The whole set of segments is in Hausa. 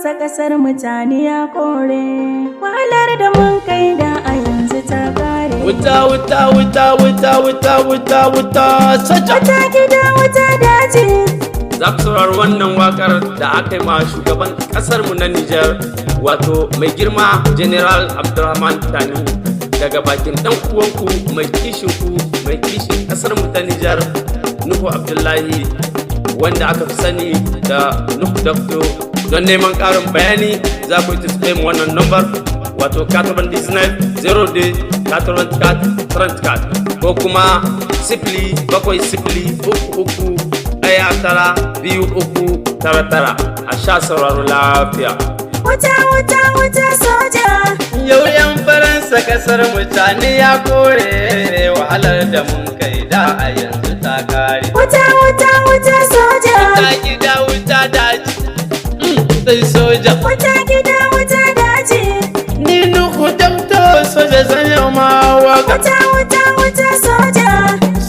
faransa kasar mutane ya kore, wahalar da mun kai da a yanzu ta kare. Wuta wuta wuta wuta wuta wuta wuta saja. Wuta gida wuta daji. Za ku saurari wannan wakar da aka yi ma shugaban kasarmu na Nijar, wato mai girma General Abdurrahman Tani, daga bakin dan uwanku mai kishinku mai kishin kasarmu ta Nijar, Nuhu Abdullahi, wanda aka fi sani da Nuhu Dakto. Don neman ƙarin bayani za ku yi mu wannan number, wato 9902 ko kuma 07033 a sha sauraro lafiya. Wuta wuta wuta soja. Yau yan Faransa kasar mutane ya kore, wahalar da mun kai da a yanzu ta kare. Wuta wuta wuta soja. Wuta gida wuta daji, sai soja. Wuta gida wuta daji. Ni Nuhu Dakto soja zan yau ma waka. Wuta wuta wuta soja.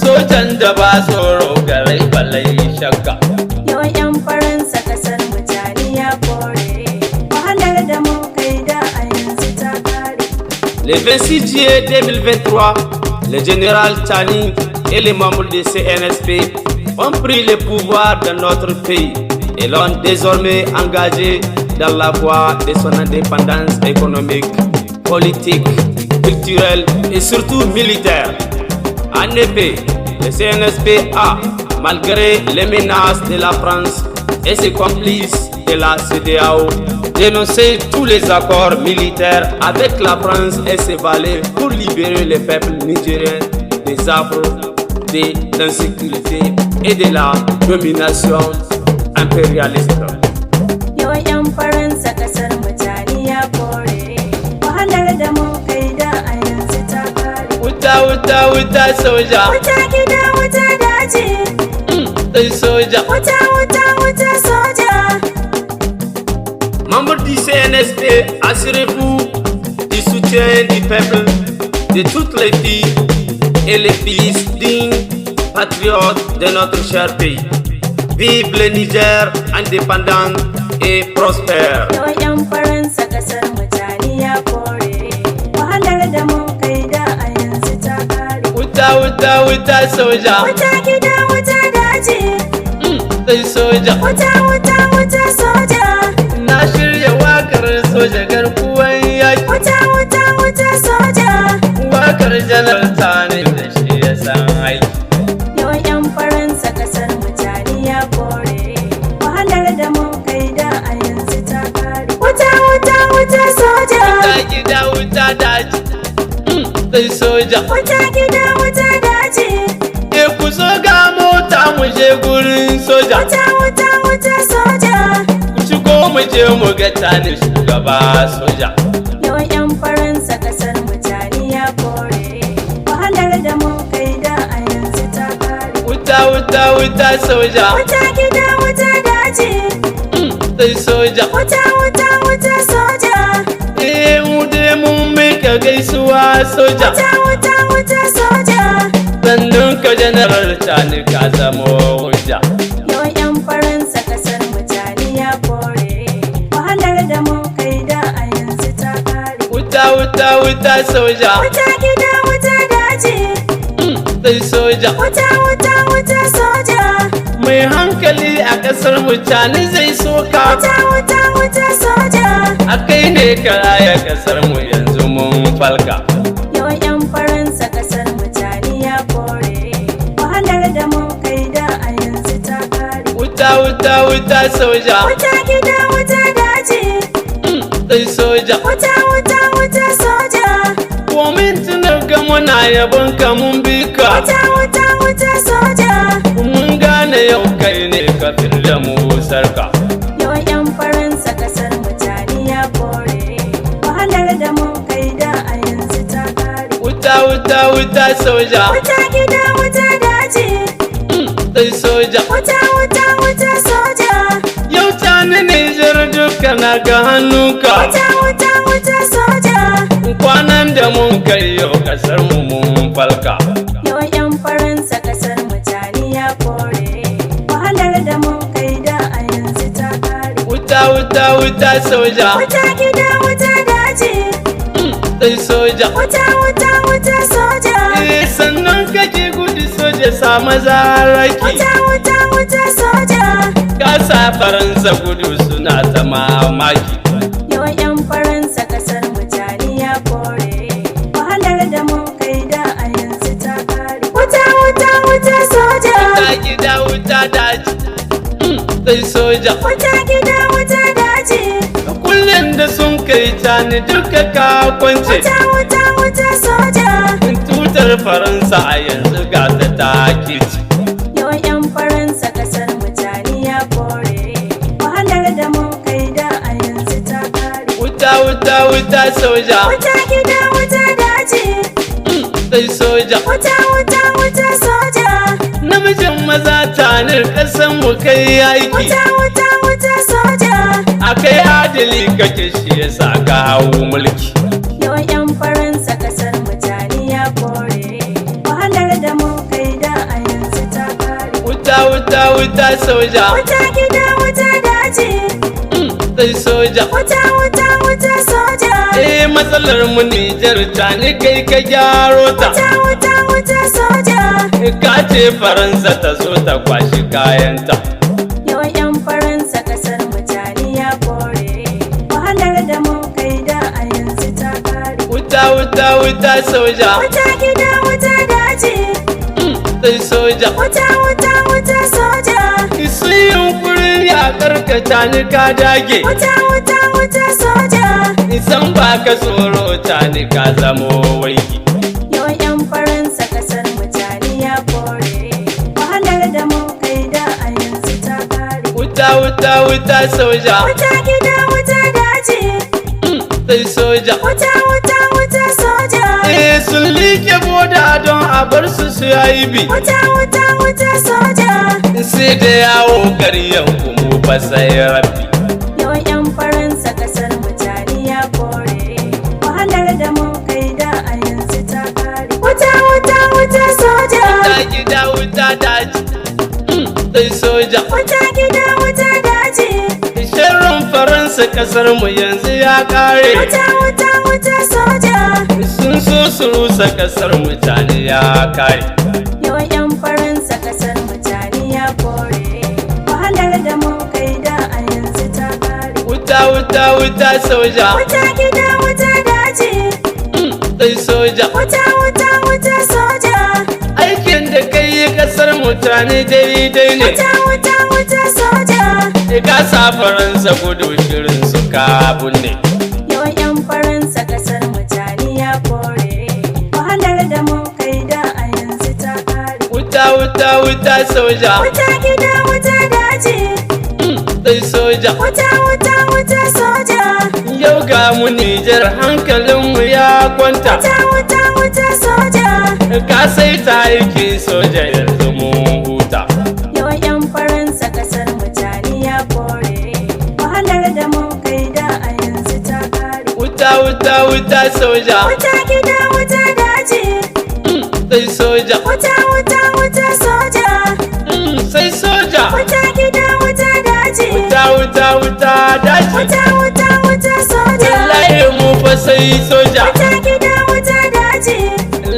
Sojan da ba tsoro garai balai shakka. Yau yan Faransa kasar mutane ya kore, wahalar da mun kai da a yanzu ta kare. Le 26 juillet 2023, le général Tani et les membres du CNSP ont pris le pouvoir dans notre pays et l'ont désormais engagé dans la voie de son indépendance économique, politique, culturelle et surtout militaire. En effet, le CNSP a, malgré les menaces de la France et ses complices de la CEDEAO, dénoncé tous les accords militaires avec la France et ses valets pour libérer le peuple nigérien des affres, de l'insécurité et de la domination impérialiste. Yau yan Faransa kasar mutane ya kore, wahalar da mun kai da a yanzu ta kare. Wuta wuta wuta soja. Wuta gida wuta daji. Sai soja. Wuta wuta wuta soja. Membres du CNSP, assurez-vous du soutien du peuple, de toutes les filles et les fils dignes, patriotes de notre cher pays. Vive le Niger indépendant et prospère. Yau yan Faransa kasar mutane ya kore, wahalar da mun kai da a yanzu ta kare. Wuta wuta wuta soja. Wuta gida wuta daji. Sai soja. Wuta wuta wuta soja. Na shirya wakar soja garkuwan yaki. Wuta wuta wuta soja. Wakar janar Tani da shi ya san aiki. Yau yan Faransa kasar mutane ya kore, wahalar da mun kai da a yanzu ta kare. Wuta wuta wuta soja. Wuta gida wuta daji. Sai soja. Wuta gida wuta daji. Ku zo ga mota mu je gurin soja. Wuta wuta wuta soja. Ku shigo mu je mu ga Tani shugaba soja. Yau yan Faransa kasar mutane ya kore, wahalar da mun kai da a yanzu ta kare. Wuta wuta wuta soja. Wuta gida wuta daji. Sai soja. Wuta wuta wuta soja. Mu dai mun mika gaisuwa soja. Wuta wuta wuta soja. Sannan ka General Tani ka zamo hujja. Yau yan Faransa kasar mutane ya kore, wahalar da mun kai da a yanzu ta kare. Wuta wuta wuta soja. Wuta gida wuta daji. Sai soja. Wuta wuta wuta soja. Mai hankali a kasar mutane zai soka. Wuta wuta wuta soja. A kai ne ka raya kasar mu yanzu mun falka. Yau yan Faransa kasar mutane ya kore, wahalar da mun kai da a yanzu ta kare. Wuta wuta wuta soja. Wuta gida wuta daji. Sai soja. Wuta wuta wuta soja. Komin tunar ga muna yabon ka mun bi ka. Wuta wuta wuta soja. Mun gane yau kai ne ka da mu sarka. Yau yan Faransa kasar mutane ya kore, wahalar da mun kai da a yanzu ta kare. Wuta wuta wuta soja. Wuta gida wuta daji. Sai soja. Wuta wuta wuta soja. Yau Tani Nijar duka na ga hannunka. Wuta wuta wuta soja. Kwanan da mun kai yau kasar mu mun falka. Yau yan Faransa kasar mutane ya kore, wahalar da mun kai da a yanzu ta kare. Wuta wuta wuta soja. Wuta gida wuta daji. Sai soja. Wuta wuta wuta soja. Sannan kake gudu soja sa maza raki. Wuta wuta wuta soja. Kasa Faransa gudu suna ta mamaki. Yau 'yan Faransa kasar mutane ya kore. Wahalar da mun kai da a yanzu ta kare. Wuta wuta wuta soja. Wuta gida wuta daji. Sai soja. Wuta gida wuta daji. Kullum da sun kai tani duka ka kwance. Wuta wuta wuta soja. Tutar Faransa a yanzu ga ta take ci. Yau 'yan Faransa kasar mutane ya kore. Wahalar da mun kai da a yanzu ta kare. Wuta wuta wuta soja. Wuta gida wuta daji. Sai soja. Wuta wuta wuta soja. Namijin maza tanar ƙasan mu kai aiki. Wuta wuta wuta soja. Akai adali kake shi yasa ka hau mulki. Yau 'yan Faransa kasar mutane ya kore. Wahalar da mun kai da a yanzu ta kare. Wuta wuta wuta soja. Wuta gida wuta daji. Sai soja. Wuta wuta wuta soja. Matsalar mu Nijar ta ni kai ka gyaro ta. Wuta wuta wuta soja. Ka ce Faransa ta zo ta kwashi kayanta. Yau 'yan Faransa kasar mutane ya kore. Wahalar da mun kai da a yanzu ta kare. Wuta wuta wuta soja. Wuta gida wuta daji. Sai soja. Wuta wuta wuta soja. Sun yunkurin ya karkata ni ka dage. Wuta wuta wuta soja. Isan ba ka tsoro ta ni ka zamo waiki. Yau 'yan Faransa kasar mutane ya kore. Wahalar da mun kai da a yanzu ta kare. Wuta wuta wuta soja. Wuta gida wuta daji. Sai soja. Wuta wuta wuta soja. Sun like boda don a bar su su yi bi. Wuta wuta wuta soja. Sai da yawo karyan kuma ba sai rabbi. Yau 'yan Faransa kasar mutane ya kore. Wahalar da mun kai da a yanzu ta kare. Wuta wuta wuta soja. Wuta gida wuta daji. Sai soja. Wuta gida wuta daji. Sharrin Faransa kasar mu yanzu ya kare. Wuta wuta wuta soja. Sun so su rusa kasar mutane ya kare. Yau 'yan Faransa kasar mutane ya kore. Wahalar da mun kai da a yanzu ta kare. Wuta wuta wuta soja. Wuta gida wuta daji. Sai soja. Wuta wuta wuta soja. Aikin da kai yi kasar mutane daidai ne. Wuta wuta wuta soja. Ka sa Faransa gudu shirin su kabun ne. Yau 'yan Faransa kasar mutane ya kore. Wahalar da mun kai da a yanzu ta kare. Wuta wuta wuta soja. Wuta gida wuta daji. Sai soja. Wuta wuta wuta soja. Yau ga mu Nijar hankalinmu ya kwanta. Wuta wuta wuta soja. Ka sai ta aiki soja yanzu mun huta. Yau 'yan Faransa kasar mutane ya kore. Wahalar da mun kai da a yanzu ta kare. Wuta wuta wuta soja. Wuta gida wuta daji. Sai soja. Wuta wuta wuta soja. Sai soja. Wuta gida wuta daji. Wuta wuta wuta daji. Wuta wuta wuta soja. Wallahi mu fa sai soja. Wuta gida wuta daji.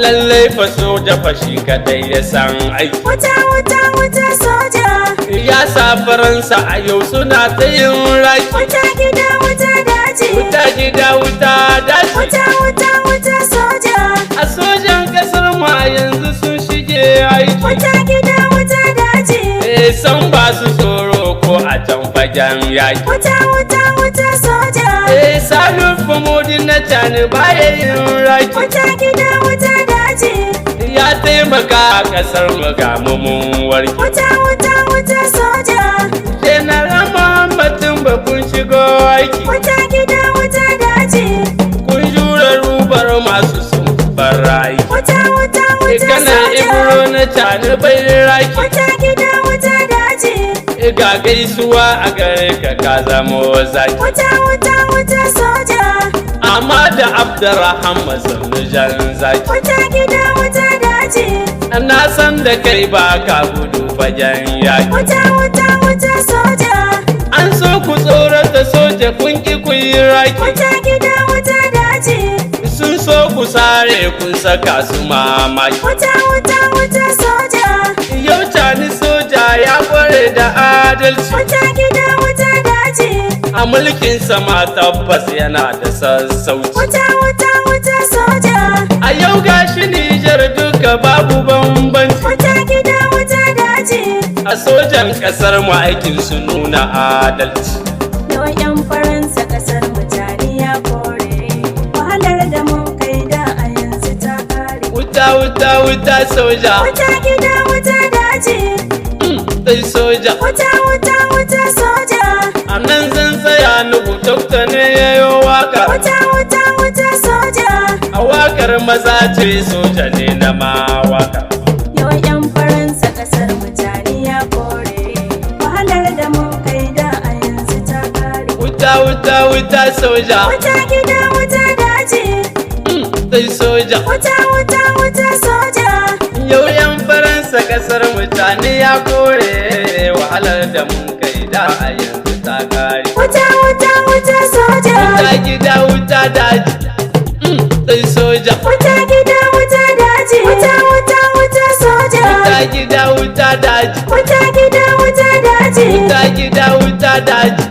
Lallai fa soja fa shi kadai ya san aiki. Wuta wuta wuta soja. Ya sa Faransa a yau suna ta yin raki. Wuta gida wuta daji. Wuta gida wuta daji. Wuta wuta wuta soja. A sojan kasar mu a yanzu sun shige aiki. Wuta gida wuta daji. San ba su tsoro ko a can fagen yaki. Wuta wuta wuta soja. Salud Famodi na cani baya yin raki. Wuta gida wuta daji. Ya taimaka a kasar mu ga mun warki. Wuta wuta wuta soja. General Muhammadin ba kun shigo aiki. Wuta gida wuta daji. Kun jure rubar masu sun bar aiki. Wuta wuta wuta Kana soja. ibro na cani bai raki. Wuta gida wuta daji. Ga gaisuwa a gare ka zamo zaki. Wuta wuta wuta soja. Amma da Abdurrahman sannu jan zaki. Wuta gida wuta daji. Na san da kai ba ka gudu fagen yaki. Wuta wuta wuta soja. An so ku tsorata iraki. Wuta gida wuta daji. Sun so ku sare kun saka su mamaki. Wuta wuta wuta soja. Yau cani soja ya kware da adalci. Wuta gida wuta daji. A mulkin sama tabbas yana da sassauci. Wuta wuta wuta soja. A yau gashi Nijar duka babu bambanci. Wuta gida wuta daji. A sojan kasar mu aikin su nuna adalci. Yau yan Faransa kasar mutane ya kore. Wahalar da mun kai da a yanzu ta kare. Wuta wuta wuta soja. Wuta gida wuta daji. Sai soja. Wuta wuta wuta soja. A nan zan tsaya nugu dokta ne ya yi waka. Wuta wuta wuta soja. A wakar maza ce soja ne na ma waka. Yau yan Faransa kasar mutane ya kore. Wahalar da mun kai da a yanzu ta kare. Wuta wuta wuta soja. Wuta gida wuta daji. Sai soja. Wuta wuta wuta soja. Yau yan Faransa kasar mutane ya kore. Wahalar da mun kai da a yanzu ta kare. Wuta wuta wuta soja. Wuta gida wuta daji. Sai soja. Wuta gida wuta daji. Wuta wuta wuta soja. Wuta gida wuta daji. Wuta gida wuta daji. Wuta gida wuta daji.